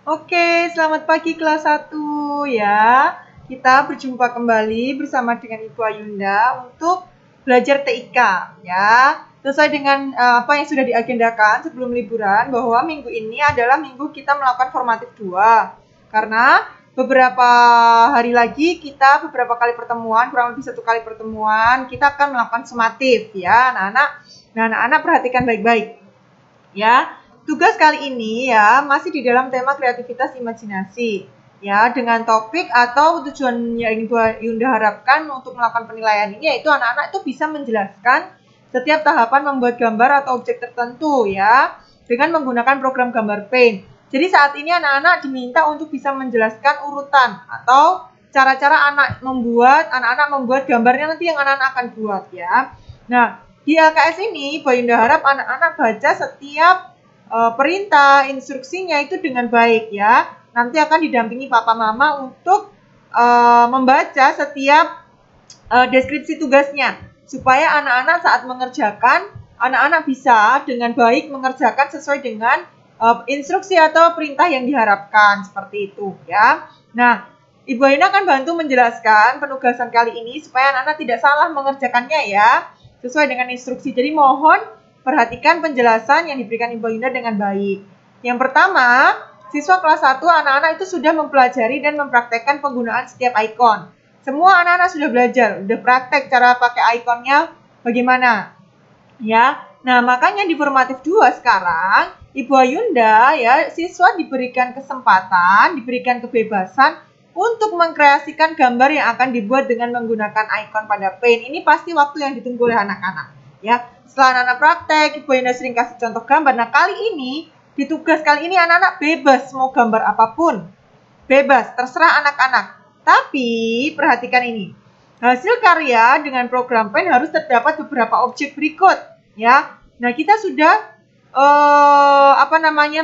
Oke, selamat pagi kelas 1 ya. Kita berjumpa kembali bersama dengan Ibu Ayunda untuk belajar TIK ya. Sesuai dengan apa yang sudah diagendakan sebelum liburan bahwa minggu ini adalah minggu kita melakukan formatif 2. Karena beberapa hari lagi kita beberapa kali pertemuan, kurang lebih 1 kali pertemuan, kita akan melakukan sumatif ya, anak-anak. Nah, anak-anak perhatikan baik-baik ya. Tugas kali ini ya masih di dalam tema kreativitas imajinasi ya, dengan topik atau tujuan yang Ibu Yunda harapkan untuk melakukan penilaian ini yaitu anak-anak itu bisa menjelaskan setiap tahapan membuat gambar atau objek tertentu ya dengan menggunakan program gambar Paint. Jadi saat ini anak-anak diminta untuk bisa menjelaskan urutan atau cara-cara anak-anak membuat gambarnya nanti yang anak-anak akan buat ya. Nah, di LKS ini Ibu Yunda harap anak-anak baca setiap perintah, instruksinya itu dengan baik ya. Nanti akan didampingi papa mama untuk membaca setiap deskripsi tugasnya. Supaya anak-anak saat mengerjakan, anak-anak bisa dengan baik mengerjakan sesuai dengan instruksi atau perintah yang diharapkan. Seperti itu ya. Nah, Ibu Ayunda akan bantu menjelaskan penugasan kali ini supaya anak-anak tidak salah mengerjakannya ya. Sesuai dengan instruksi. Jadi mohon perhatikan penjelasan yang diberikan Ibu Ayunda dengan baik. Yang pertama, siswa kelas 1 anak-anak itu sudah mempelajari dan mempraktekkan penggunaan setiap ikon. Semua anak-anak sudah belajar, sudah praktek cara pakai ikonnya bagaimana. Ya. Nah, makanya di formatif 2 sekarang, Ibu Ayunda ya, siswa diberikan kesempatan, diberikan kebebasan untuk mengkreasikan gambar yang akan dibuat dengan menggunakan ikon pada Paint. Ini pasti waktu yang ditunggu oleh anak-anak. Ya, setelah anak-anak praktek, Ibu Ayunda sering kasih contoh gambar. Nah, kali ini, di tugas kali ini anak-anak bebas mau gambar apapun. Bebas, terserah anak-anak. Tapi, perhatikan ini. Hasil karya dengan program Paint harus terdapat beberapa objek berikut. Ya, nah kita sudah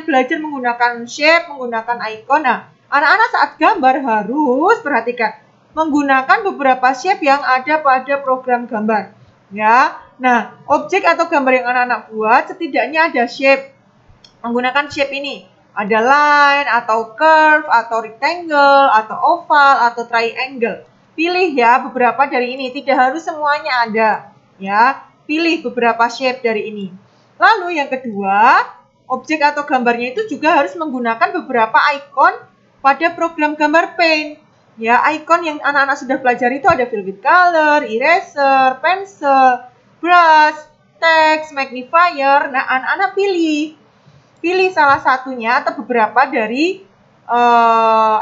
belajar menggunakan shape, menggunakan icon. Nah, anak-anak saat gambar harus perhatikan menggunakan beberapa shape yang ada pada program gambar. Ya, nah objek atau gambar yang anak-anak buat setidaknya ada shape. Menggunakan shape ini ada line atau curve atau rectangle atau oval atau triangle. Pilih ya beberapa dari ini, tidak harus semuanya ada ya. Pilih beberapa shape dari ini. Lalu yang kedua, objek atau gambarnya itu juga harus menggunakan beberapa icon pada program gambar Paint. Ya, icon yang anak-anak sudah pelajari itu ada fill with color, eraser, pencil, brush, text, magnifier. Nah, anak-anak pilih salah satunya atau beberapa dari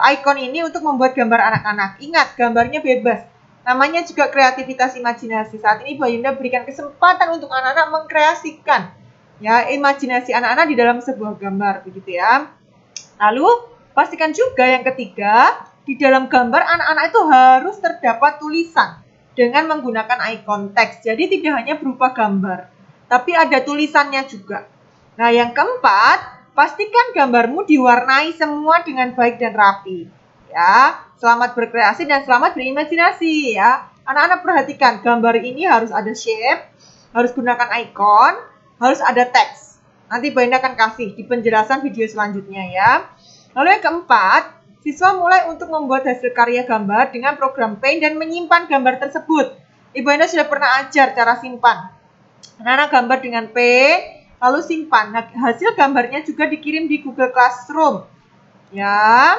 icon ini untuk membuat gambar anak-anak. Ingat, gambarnya bebas. Namanya juga kreativitas imajinasi. Saat ini Ibu Ayunda berikan kesempatan untuk anak-anak mengkreasikan ya imajinasi anak-anak di dalam sebuah gambar, begitu ya. Lalu pastikan juga yang ketiga, di dalam gambar anak-anak itu harus terdapat tulisan dengan menggunakan icon teks. Jadi tidak hanya berupa gambar, tapi ada tulisannya juga. Nah, yang keempat, pastikan gambarmu diwarnai semua dengan baik dan rapi. Ya, selamat berkreasi dan selamat berimajinasi ya. Anak-anak perhatikan, gambar ini harus ada shape, harus gunakan icon, harus ada teks. Nanti Ibu Ayunda akan kasih di penjelasan video selanjutnya ya. Lalu yang keempat, siswa mulai untuk membuat hasil karya gambar dengan program Paint dan menyimpan gambar tersebut. Ibu Ayunda sudah pernah ajar cara simpan. Anak-anak gambar dengan Paint, lalu simpan. Nah, hasil gambarnya juga dikirim di Google Classroom. Ya.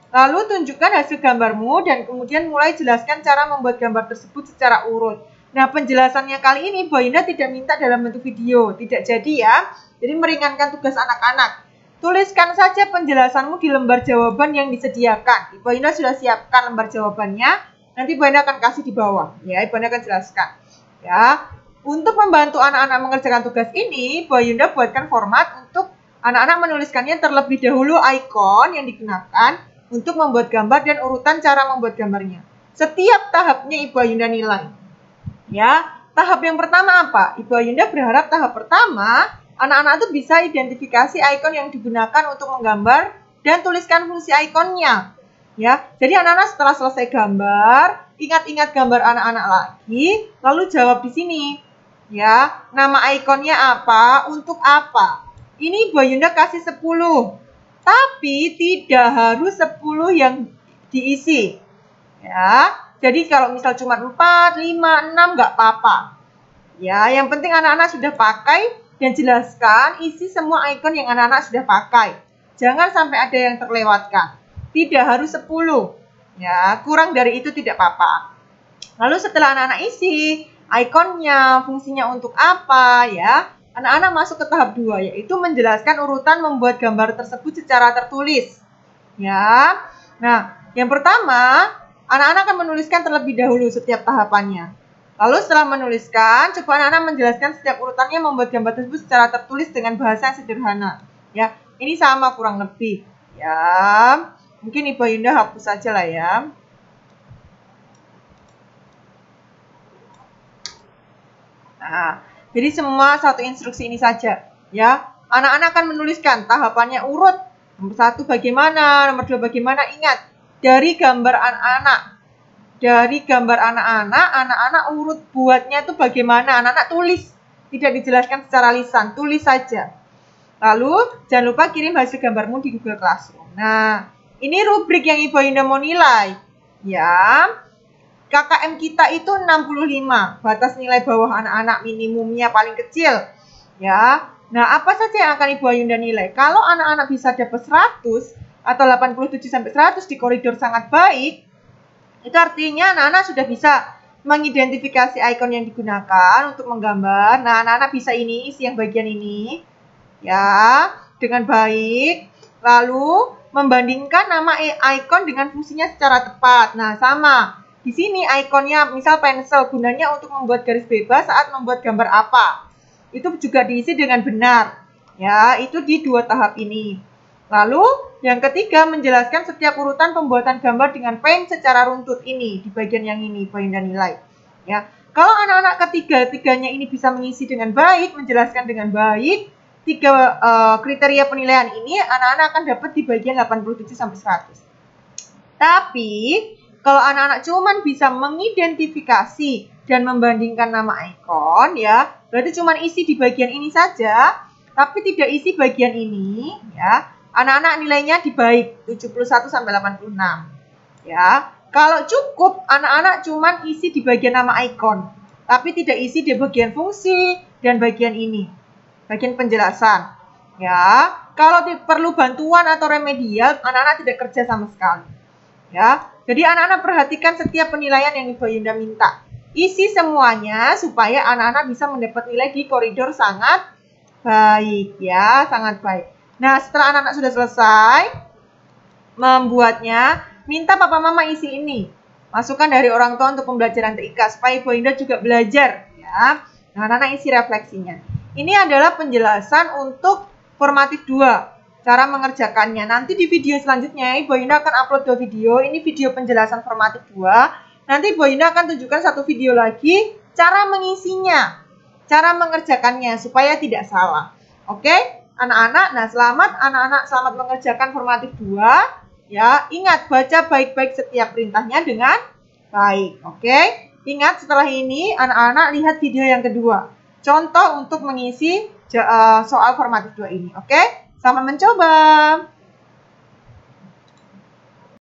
Lalu tunjukkan hasil gambarmu dan kemudian mulai jelaskan cara membuat gambar tersebut secara urut. Nah, penjelasannya kali ini Ibu Ayunda tidak minta dalam bentuk video. Tidak jadi ya. Jadi meringankan tugas anak-anak. Tuliskan saja penjelasanmu di lembar jawaban yang disediakan. Ibu Ayunda sudah siapkan lembar jawabannya. Nanti Ibu Ayunda akan kasih di bawah. Ya, Ibu Ayunda akan jelaskan. Ya. Untuk membantu anak-anak mengerjakan tugas ini, Ibu Ayunda buatkan format untuk anak-anak menuliskannya terlebih dahulu icon yang digunakan untuk membuat gambar dan urutan cara membuat gambarnya. Setiap tahapnya Ibu Ayunda nilai. Ya, tahap yang pertama apa? Ibu Ayunda berharap tahap pertama anak-anak itu bisa identifikasi icon yang digunakan untuk menggambar dan tuliskan fungsi ikonnya. Ya, jadi anak-anak setelah selesai gambar, ingat-ingat gambar anak-anak lagi, lalu jawab di sini. Ya, nama ikonnya apa, untuk apa? Ini Ibu Ayunda kasih 10. Tapi Tapi tidak harus 10 yang diisi. Ya, jadi kalau misal cuma 4, 5, 6 nggak apa-apa. Ya, yang penting anak-anak sudah pakai dan jelaskan isi semua icon yang anak-anak sudah pakai. Jangan sampai ada yang terlewatkan. Tidak harus 10. Ya, kurang dari itu tidak apa-apa. Lalu setelah anak-anak isi ikonnya, fungsinya untuk apa ya, anak-anak masuk ke tahap 2, yaitu menjelaskan urutan membuat gambar tersebut secara tertulis. Ya, nah yang pertama, anak-anak akan menuliskan terlebih dahulu setiap tahapannya. Lalu setelah menuliskan, coba anak-anak menjelaskan setiap urutannya membuat gambar tersebut secara tertulis dengan bahasa yang sederhana. Ya, ini sama kurang lebih. Ya, mungkin Ibu Yunda hapus saja lah ya. Nah, jadi semua satu instruksi ini saja. Ya, anak-anak akan menuliskan tahapannya urut. Nomor 1 bagaimana, nomor 2 bagaimana. Ingat, dari gambar anak-anak. Dari gambar anak-anak urut buatnya itu bagaimana. Anak-anak tulis. Tidak dijelaskan secara lisan, tulis saja. Lalu, jangan lupa kirim hasil gambarmu di Google Classroom. Nah, ini rubrik yang Ibu Yunda mau nilai. Ya, KKM kita itu 65, batas nilai bawah anak-anak minimumnya paling kecil. Ya, nah apa saja yang akan Ibu Yunda nilai? Kalau anak-anak bisa dapat 100 atau 87-100 di koridor sangat baik, itu artinya anak-anak sudah bisa mengidentifikasi icon yang digunakan untuk menggambar. Nah, anak-anak bisa ini, isi yang bagian ini, ya, dengan baik. Lalu, membandingkan nama icon dengan fungsinya secara tepat. Nah, sama. Di sini ikonnya misal pensil, gunanya untuk membuat garis bebas saat membuat gambar apa. Itu juga diisi dengan benar. Ya, itu di 2 tahap ini. Lalu, yang ketiga menjelaskan setiap urutan pembuatan gambar dengan paint secara runtut ini di bagian yang ini, Ibu Yunda nilai. Ya, kalau anak-anak ketiga-tiganya ini bisa mengisi dengan baik, menjelaskan dengan baik, 3 kriteria penilaian ini anak-anak akan dapat di bagian 87-100. Tapi kalau anak-anak cuman bisa mengidentifikasi dan membandingkan nama icon, ya, berarti cuman isi di bagian ini saja, tapi tidak isi bagian ini, ya. Anak-anak nilainya di baik 71-86. Ya. Kalau cukup anak-anak cuman isi di bagian nama icon, tapi tidak isi di bagian fungsi dan bagian ini. Bagian penjelasan. Ya. Kalau perlu bantuan atau remedial, anak-anak tidak kerja sama sekali. Ya. Jadi anak-anak perhatikan setiap penilaian yang Ibu Yunda minta. Isi semuanya supaya anak-anak bisa mendapat nilai di koridor sangat baik, ya, sangat baik. Nah, setelah anak-anak sudah selesai membuatnya, minta papa mama isi ini. Masukan dari orang tua untuk pembelajaran TIK supaya Ibu Yunda juga belajar, ya. Nah, anak-anak isi refleksinya. Ini adalah penjelasan untuk formatif 2. Cara mengerjakannya. Nanti di video selanjutnya Ibu Yunda akan upload 2 video. Ini video penjelasan formatif 2. Nanti Ibu Yunda akan tunjukkan 1 video lagi cara mengisinya, cara mengerjakannya supaya tidak salah. Oke, anak-anak. Nah, selamat mengerjakan formatif 2. Ya, ingat baca baik-baik setiap perintahnya dengan baik. oke. Ingat setelah ini anak-anak lihat video yang kedua. Contoh untuk mengisi soal formatif 2 ini. Oke? Selamat mencoba.